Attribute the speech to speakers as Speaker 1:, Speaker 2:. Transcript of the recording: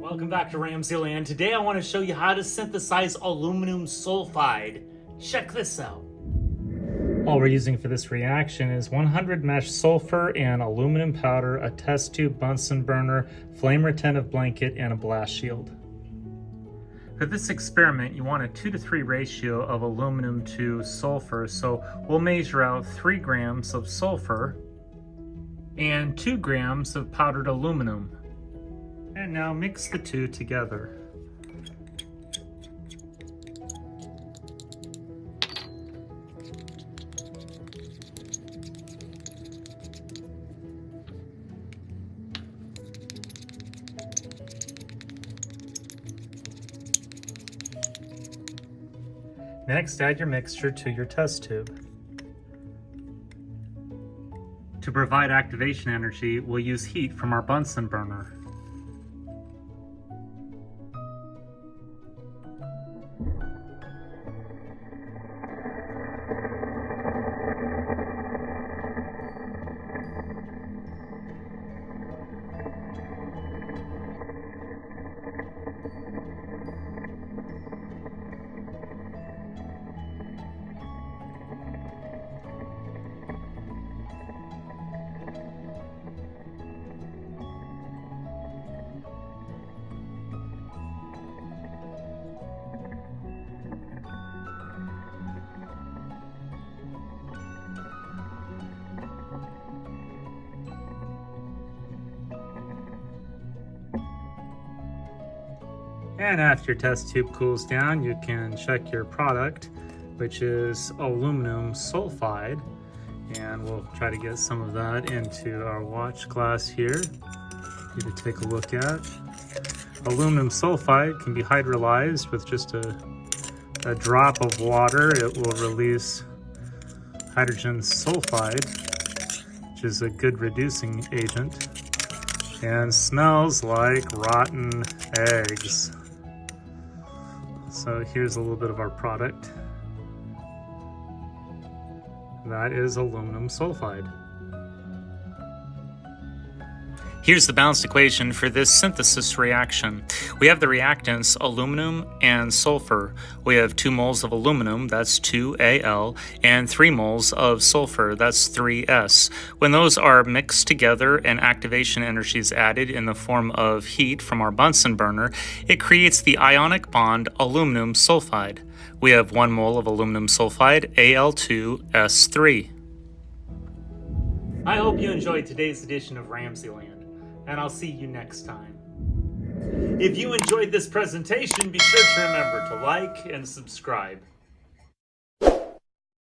Speaker 1: Welcome back to RamZland. Today I want to show you how to synthesize aluminum sulfide. Check this out. All we're using for this reaction is 100 mesh sulfur and aluminum powder, a test tube Bunsen burner, flame retentive blanket, and a blast shield. For this experiment, you want a 2:3 ratio of aluminum to sulfur, so we'll measure out 3 grams of sulfur and 2 grams of powdered aluminum. And now mix the two together. Next, add your mixture to your test tube. To provide activation energy, we'll use heat from our Bunsen burner. And after your test tube cools down, you can check your product, which is aluminum sulfide. And we'll try to get some of that into our watch glass here for you to take a look at. Aluminum sulfide can be hydrolyzed with just a drop of water. It will release hydrogen sulfide, which is a good reducing agent, and smells like rotten eggs. So here's a little bit of our product. That is aluminum sulfide. Here's the balanced equation for this synthesis reaction. We have the reactants aluminum and sulfur. We have 2 moles of aluminum, that's 2Al, and 3 moles of sulfur, that's 3S. When those are mixed together and activation energy is added in the form of heat from our Bunsen burner, it creates the ionic bond aluminum sulfide. We have 1 mole of aluminum sulfide, Al2S3. I hope you enjoyed today's edition of RamZland, and I'll see you next time. If you enjoyed this presentation, be sure to remember to like and subscribe.